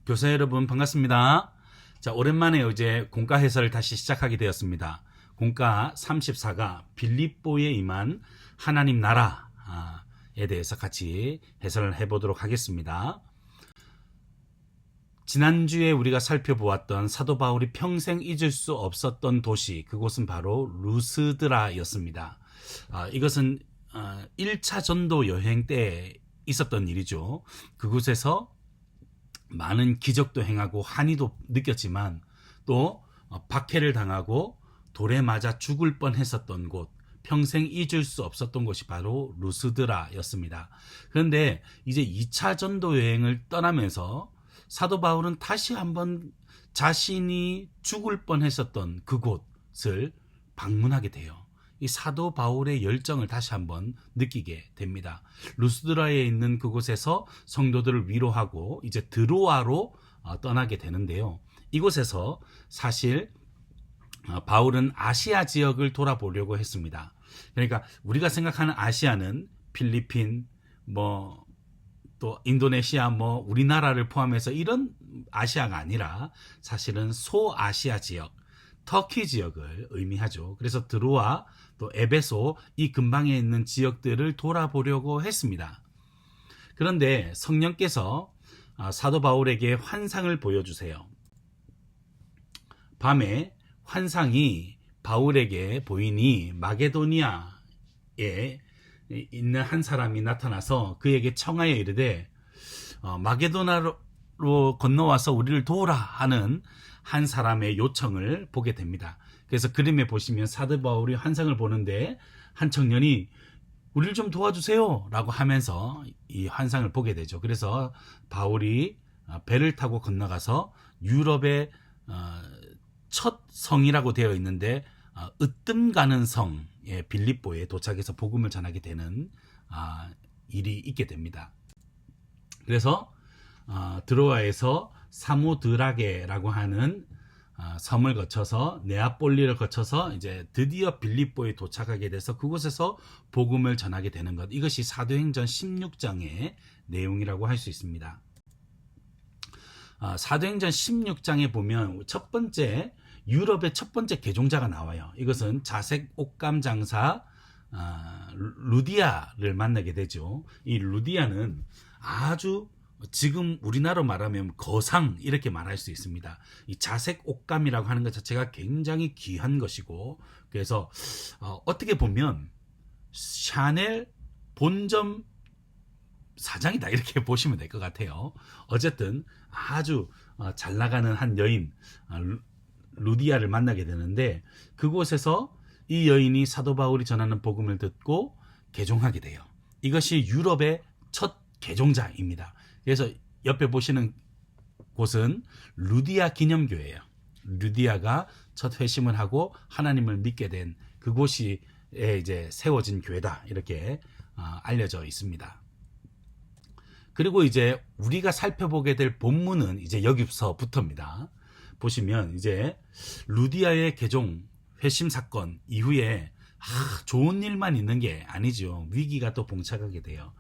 교사 여러분 반갑습니다. 자, 오랜만에 이제 공과 해설을 다시 시작하게 되었습니다. 공과 34가 빌립보에 임한 하나님 나라에 대해서 같이 해설을 해보도록 하겠습니다. 지난주에 우리가 살펴보았던 사도 바울이 평생 잊을 수 없었던 도시, 그곳은 바로 루스드라였습니다. 이것은 1차 전도 여행 때 있었던 일이죠. 그곳에서 많은 기적도 행하고 한이도 느꼈지만 또 박해를 당하고 돌에 맞아 죽을 뻔했었던 곳, 평생 잊을 수 없었던 곳이 바로 루스드라였습니다. 그런데 이제 2차 전도 여행을 떠나면서 사도 바울은 다시 한번 자신이 죽을 뻔했었던 그곳을 방문하게 돼요. 이 사도 바울의 열정을 다시 한번 느끼게 됩니다. 루스드라에 있는 그곳에서 성도들을 위로하고 이제 드로아로 떠나게 되는데요. 이곳에서 사실 바울은 아시아 지역을 돌아보려고 했습니다. 그러니까 우리가 생각하는 아시아는 필리핀, 또 인도네시아, 우리나라를 포함해서 이런 아시아가 아니라 사실은 소아시아 지역, 터키 지역을 의미하죠. 그래서 드로아, 또 에베소, 이 근방에 있는 지역들을 돌아보려고 했습니다. 그런데 성령께서 사도 바울에게 환상을 보여주세요. 밤에 환상이 바울에게 보이니 마게도니아에 있는 한 사람이 나타나서 그에게 청하여 이르되 마게도나로 건너와서 우리를 도우라 하는 한 사람의 요청을 보게 됩니다. 그래서 그림에 보시면 사도 바울이 환상을 보는데 한 청년이 우리를 좀 도와주세요 라고 하면서 이 환상을 보게 되죠. 그래서 바울이 배를 타고 건너가서 유럽의 첫 성이라고 되어 있는데 으뜸 가는 성 빌립보에 도착해서 복음을 전하게 되는 일이 있게 됩니다. 그래서 드로아에서 사모드라게라고 하는 섬을 거쳐서 네아폴리를 거쳐서 이제 드디어 빌립보에 도착하게 돼서 그곳에서 복음을 전하게 되는 것, 이것이 사도행전 16장의 내용이라고 할 수 있습니다. 사도행전 16장에 보면 유럽의 첫 번째 개종자가 나와요. 이것은 자색 옷감 장사 루디아를 만나게 되죠. 이 루디아는 아주 지금 우리나라로 말하면 거상 이렇게 말할 수 있습니다. 이 자색 옷감이라고 하는 것 자체가 굉장히 귀한 것이고, 그래서 어떻게 보면 샤넬 본점 사장이다 이렇게 보시면 될 것 같아요. 어쨌든 아주 잘 나가는 한 여인 루디아를 만나게 되는데, 그곳에서 이 여인이 사도 바울이 전하는 복음을 듣고 개종하게 돼요. 이것이 유럽의 첫 개종자입니다. 그래서 옆에 보시는 곳은 루디아 기념교회예요. 루디아가 첫 회심을 하고 하나님을 믿게 된 그곳이 이제 세워진 교회다 이렇게 알려져 있습니다. 그리고 이제 우리가 살펴보게 될 본문은 이제 여기서부터입니다. 보시면 이제 루디아의 개종 회심 사건 이후에 좋은 일만 있는 게 아니죠. 위기가 또 봉착하게 돼요.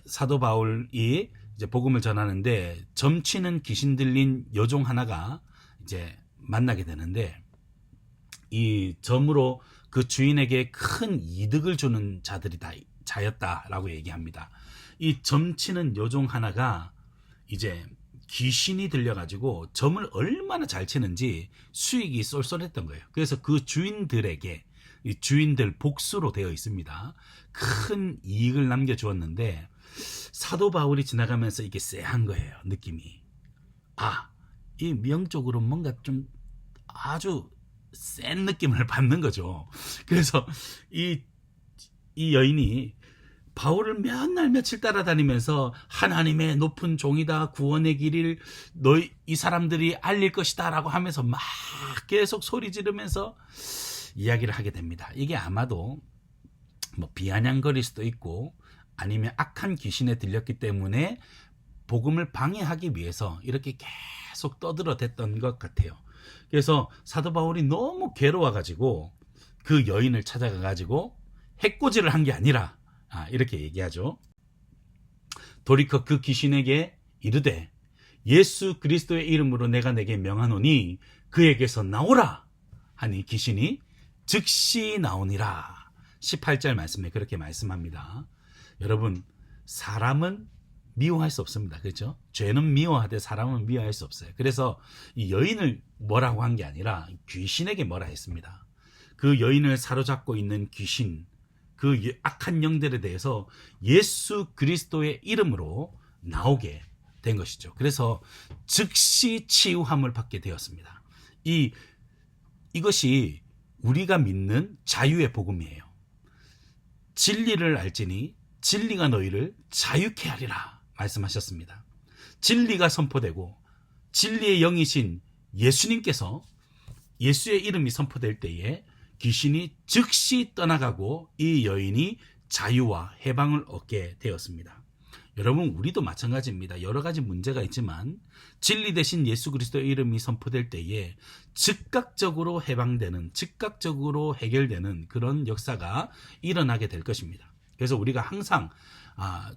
사도 바울이 이제 복음을 전하는데 점치는 귀신 들린 여종 하나가 이제 만나게 되는데, 이 점으로 그 주인에게 큰 이득을 주는 자들이 다 자였다라고 얘기합니다. 이 점치는 여종 하나가 이제 귀신이 들려가지고 점을 얼마나 잘 치는지 수익이 쏠쏠했던 거예요. 그래서 그 주인들에게, 이 주인들 복수로 되어 있습니다, 큰 이익을 남겨주었는데 사도 바울이 지나가면서 이게 쎄한 거예요. 느낌이 이 미형적으로 뭔가 좀 아주 센 느낌을 받는 거죠. 그래서 이 여인이 바울을 몇 날 며칠 따라다니면서 하나님의 높은 종이다, 구원의 길을 이 사람들이 알릴 것이다 라고 하면서 막 계속 소리 지르면서 이야기를 하게 됩니다. 이게 아마도 비아냥거릴 수도 있고 아니면 악한 귀신에 들렸기 때문에 복음을 방해하기 위해서 이렇게 계속 떠들어댔던 것 같아요. 그래서 사도 바울이 너무 괴로워가지고 그 여인을 찾아가가지고 해코지를 한 게 아니라 이렇게 얘기하죠. 돌이켜 그 귀신에게 이르되 예수 그리스도의 이름으로 내가 내게 명하노니 그에게서 나오라 하니 귀신이 즉시 나오니라. 18절 말씀에 그렇게 말씀합니다. 여러분, 사람은 미워할 수 없습니다. 그렇죠? 죄는 미워하되 사람은 미워할 수 없어요. 그래서 이 여인을 뭐라고 한 게 아니라 귀신에게 뭐라 했습니다. 그 여인을 사로잡고 있는 귀신, 그 악한 영들에 대해서 예수 그리스도의 이름으로 나오게 된 것이죠. 그래서 즉시 치유함을 받게 되었습니다. 이것이 우리가 믿는 자유의 복음이에요. 진리를 알지니 진리가 너희를 자유케 하리라 말씀하셨습니다. 진리가 선포되고 진리의 영이신 예수님께서, 예수의 이름이 선포될 때에 귀신이 즉시 떠나가고 이 여인이 자유와 해방을 얻게 되었습니다. 여러분, 우리도 마찬가지입니다. 여러 가지 문제가 있지만 진리 대신 예수 그리스도의 이름이 선포될 때에 즉각적으로 해방되는, 즉각적으로 해결되는 그런 역사가 일어나게 될 것입니다. 그래서 우리가 항상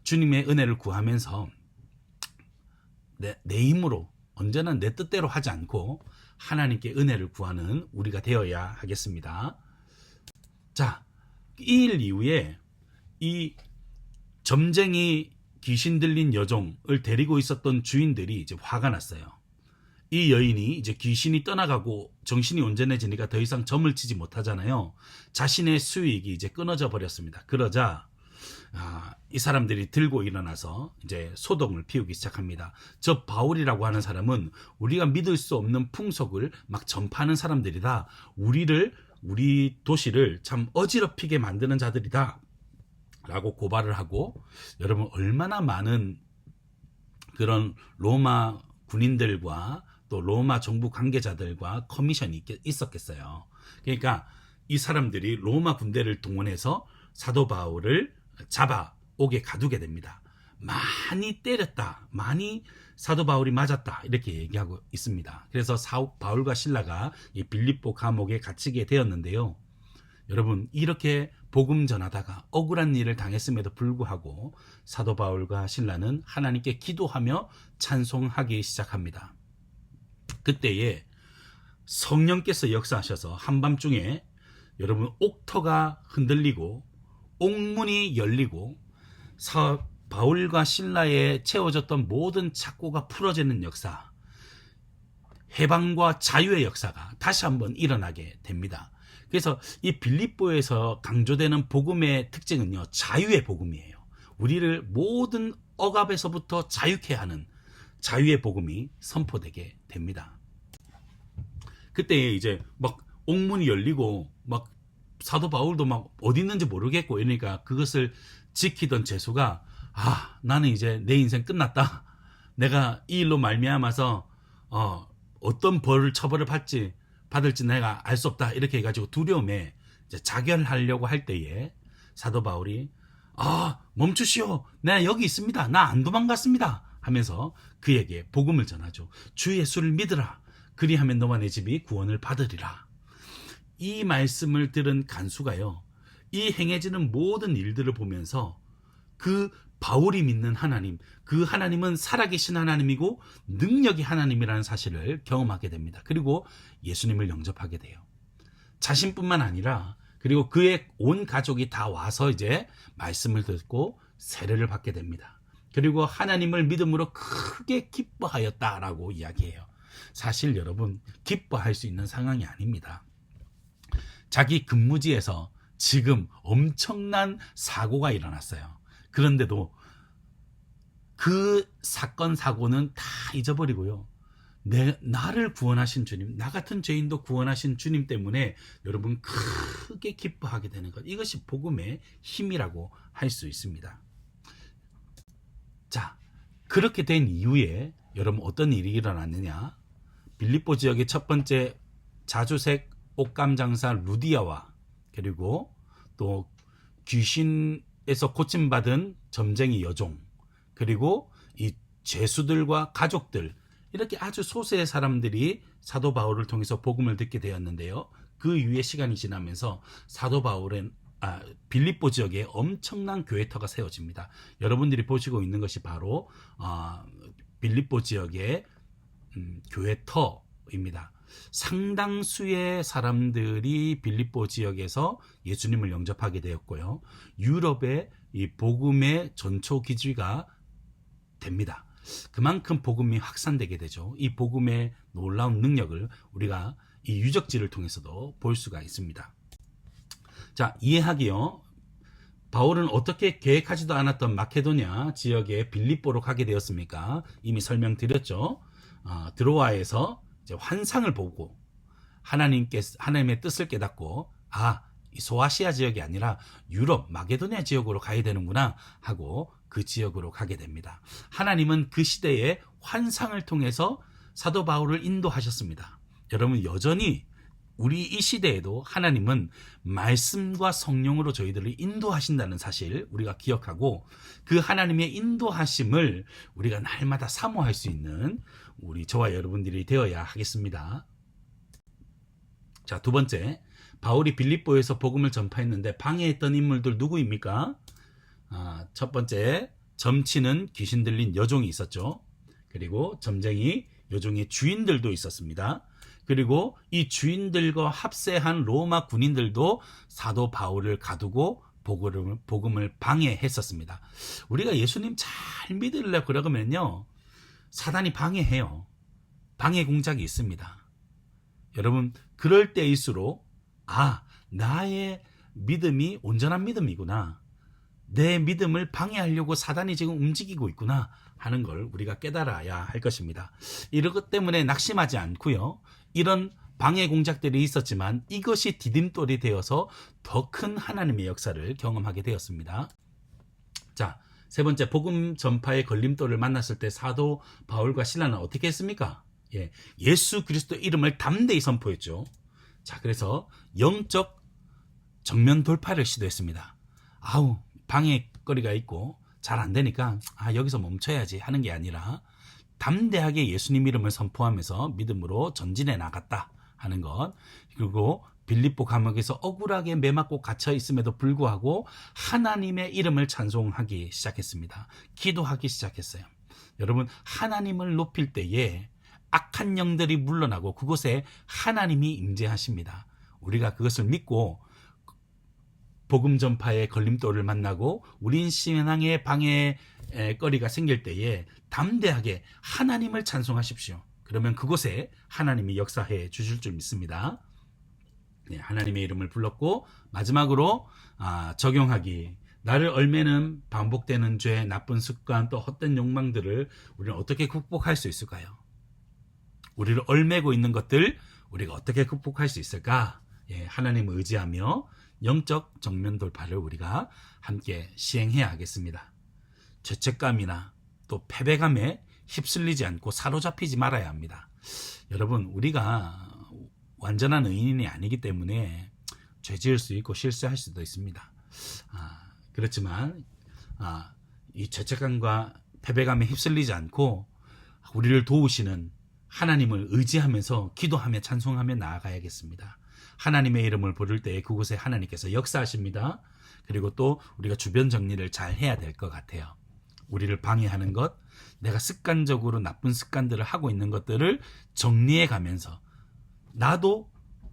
주님의 은혜를 구하면서 내 힘으로, 언제나 내 뜻대로 하지 않고 하나님께 은혜를 구하는 우리가 되어야 하겠습니다. 자, 이 일 이후에 이 점쟁이 귀신 들린 여종을 데리고 있었던 주인들이 이제 화가 났어요. 이 여인이 이제 귀신이 떠나가고 정신이 온전해지니까 더 이상 점을 치지 못하잖아요. 자신의 수익이 이제 끊어져 버렸습니다. 그러자 이 사람들이 들고 일어나서 이제 소동을 피우기 시작합니다. 저 바울이라고 하는 사람은 우리가 믿을 수 없는 풍속을 막 전파하는 사람들이다. 우리 도시를 참 어지럽히게 만드는 자들이다 라고 고발을 하고, 여러분, 얼마나 많은 그런 로마 군인들과 또 로마 정부 관계자들과 커미션이 있었겠어요. 그러니까 이 사람들이 로마 군대를 동원해서 사도 바울을 잡아오게 가두게 됩니다. 많이 때렸다, 많이 사도 바울이 맞았다, 이렇게 얘기하고 있습니다. 그래서 바울과 실라가 이 빌립보 감옥에 갇히게 되었는데요. 여러분, 이렇게 복음 전하다가 억울한 일을 당했음에도 불구하고 사도 바울과 실라는 하나님께 기도하며 찬송하기 시작합니다. 그때에 성령께서 역사하셔서 한밤중에 여러분, 옥터가 흔들리고 옥문이 열리고 바울과 실라에 채워졌던 모든 착고가 풀어지는 역사, 해방과 자유의 역사가 다시 한번 일어나게 됩니다. 그래서 이 빌립보에서 강조되는 복음의 특징은요, 자유의 복음이에요. 우리를 모든 억압에서부터 자유케 하는 자유의 복음이 선포되게 됩니다. 그때 이제 막 옥문이 열리고 막 사도 바울도 막 어디 있는지 모르겠고 이러니까 그것을 지키던 제수가 나는 이제 내 인생 끝났다. 내가 이 일로 말미암아서 어떤 처벌을 받을지 내가 알 수 없다. 이렇게 해가지고 두려움에 이제 자결하려고 할 때에 사도 바울이 멈추시오. 내가 여기 있습니다. 나 안 도망갔습니다. 하면서 그에게 복음을 전하죠. 주 예수를 믿으라. 그리하면 너와 내 집이 구원을 받으리라. 이 말씀을 들은 간수가요, 이 행해지는 모든 일들을 보면서 그 바울이 믿는 하나님, 그 하나님은 살아계신 하나님이고 능력의 하나님이라는 사실을 경험하게 됩니다. 그리고 예수님을 영접하게 돼요. 자신뿐만 아니라 그리고 그의 온 가족이 다 와서 이제 말씀을 듣고 세례를 받게 됩니다. 그리고 하나님을 믿음으로 크게 기뻐하였다라고 이야기해요. 사실 여러분, 기뻐할 수 있는 상황이 아닙니다. 자기 근무지에서 지금 엄청난 사고가 일어났어요. 그런데도 그 사건 사고는 다 잊어버리고요, 나를 구원하신 주님, 나 같은 죄인도 구원하신 주님 때문에 여러분 크게 기뻐하게 되는 것, 이것이 복음의 힘이라고 할 수 있습니다. 자, 그렇게 된 이후에 여러분 어떤 일이 일어났느냐, 빌립보 지역의 첫 번째 자주색 옷감 장사 루디아와 그리고 또 귀신에서 고침받은 점쟁이 여종, 그리고 이 죄수들과 가족들, 이렇게 아주 소수의 사람들이 사도 바울을 통해서 복음을 듣게 되었는데요. 그 이후에 시간이 지나면서 사도 바울은 빌립보 지역에 엄청난 교회터가 세워집니다. 여러분들이 보시고 있는 것이 바로 빌립보 지역의 교회터입니다. 상당수의 사람들이 빌립보 지역에서 예수님을 영접하게 되었고요. 유럽의 이 복음의 전초 기지가 됩니다. 그만큼 복음이 확산되게 되죠. 이 복음의 놀라운 능력을 우리가 이 유적지를 통해서도 볼 수가 있습니다. 자, 이해하기요. 바울은 어떻게 계획하지도 않았던 마케도냐 지역의 빌립보로 가게 되었습니까? 이미 설명드렸죠. 드로아에서 이제 환상을 보고 하나님의 뜻을 깨닫고 이 소아시아 지역이 아니라 유럽 마게도냐 지역으로 가야 되는구나 하고 그 지역으로 가게 됩니다. 하나님은 그 시대에 환상을 통해서 사도 바울을 인도하셨습니다. 여러분, 여전히 우리 이 시대에도 하나님은 말씀과 성령으로 저희들을 인도하신다는 사실 우리가 기억하고, 그 하나님의 인도하심을 우리가 날마다 사모할 수 있는 우리 저와 여러분들이 되어야 하겠습니다. 자, 두 번째, 바울이 빌립보에서 복음을 전파했는데 방해했던 인물들 누구입니까? 첫 번째, 점치는 귀신 들린 여종이 있었죠. 그리고 점쟁이 여종의 주인들도 있었습니다. 그리고 이 주인들과 합세한 로마 군인들도 사도 바울을 가두고 복음을 방해했었습니다. 우리가 예수님 잘 믿으려고 그러면요, 사단이 방해해요. 방해 공작이 있습니다. 여러분, 그럴 때일수록 나의 믿음이 온전한 믿음이구나, 내 믿음을 방해하려고 사단이 지금 움직이고 있구나 하는 걸 우리가 깨달아야 할 것입니다. 이런 것 때문에 낙심하지 않고요, 이런 방해 공작들이 있었지만 이것이 디딤돌이 되어서 더 큰 하나님의 역사를 경험하게 되었습니다. 자, 세 번째, 복음 전파의 걸림돌을 만났을 때 사도 바울과 실라는 어떻게 했습니까? 예수 그리스도 이름을 담대히 선포했죠. 자, 그래서 영적 정면 돌파를 시도했습니다. 방해거리가 있고 잘 안 되니까 여기서 멈춰야지 하는 게 아니라 담대하게 예수님 이름을 선포하면서 믿음으로 전진해 나갔다 하는 것. 그리고 빌립보 감옥에서 억울하게 매맞고 갇혀 있음에도 불구하고 하나님의 이름을 찬송하기 시작했습니다. 기도하기 시작했어요. 여러분, 하나님을 높일 때에 악한 영들이 물러나고 그곳에 하나님이 임재하십니다. 우리가 그것을 믿고 복음 전파의 걸림돌을 만나고 우린 신앙의 방해거리가 생길 때에 담대하게 하나님을 찬송하십시오. 그러면 그곳에 하나님이 역사해 주실 줄 믿습니다. 하나님의 이름을 불렀고, 마지막으로 적용하기. 나를 얽매는 반복되는 죄, 나쁜 습관, 또 헛된 욕망들을 우리는 어떻게 극복할 수 있을까요? 우리를 얽매고 있는 것들 우리가 어떻게 극복할 수 있을까? 하나님을 의지하며 영적 정면 돌파를 우리가 함께 시행해야 하겠습니다. 죄책감이나 또 패배감에 휩쓸리지 않고 사로잡히지 말아야 합니다. 여러분, 우리가 완전한 의인이 아니기 때문에 죄 지을 수 있고 실수할 수도 있습니다. 그렇지만 이 죄책감과 패배감에 휩쓸리지 않고 우리를 도우시는 하나님을 의지하면서 기도하며 찬송하며 나아가야겠습니다. 하나님의 이름을 부를 때 그곳에 하나님께서 역사하십니다. 그리고 또 우리가 주변 정리를 잘 해야 될 것 같아요. 우리를 방해하는 것, 내가 습관적으로 나쁜 습관들을 하고 있는 것들을 정리해 가면서 나도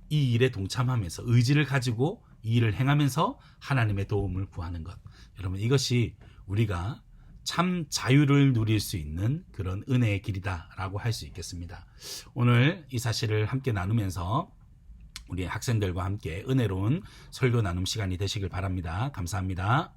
이 일에 동참하면서 의지를 가지고 이 일을 행하면서 하나님의 도움을 구하는 것. 여러분, 이것이 우리가 참 자유를 누릴 수 있는 그런 은혜의 길이다라고 할 수 있겠습니다. 오늘 이 사실을 함께 나누면서 우리 학생들과 함께 은혜로운 설교 나눔 시간이 되시길 바랍니다. 감사합니다.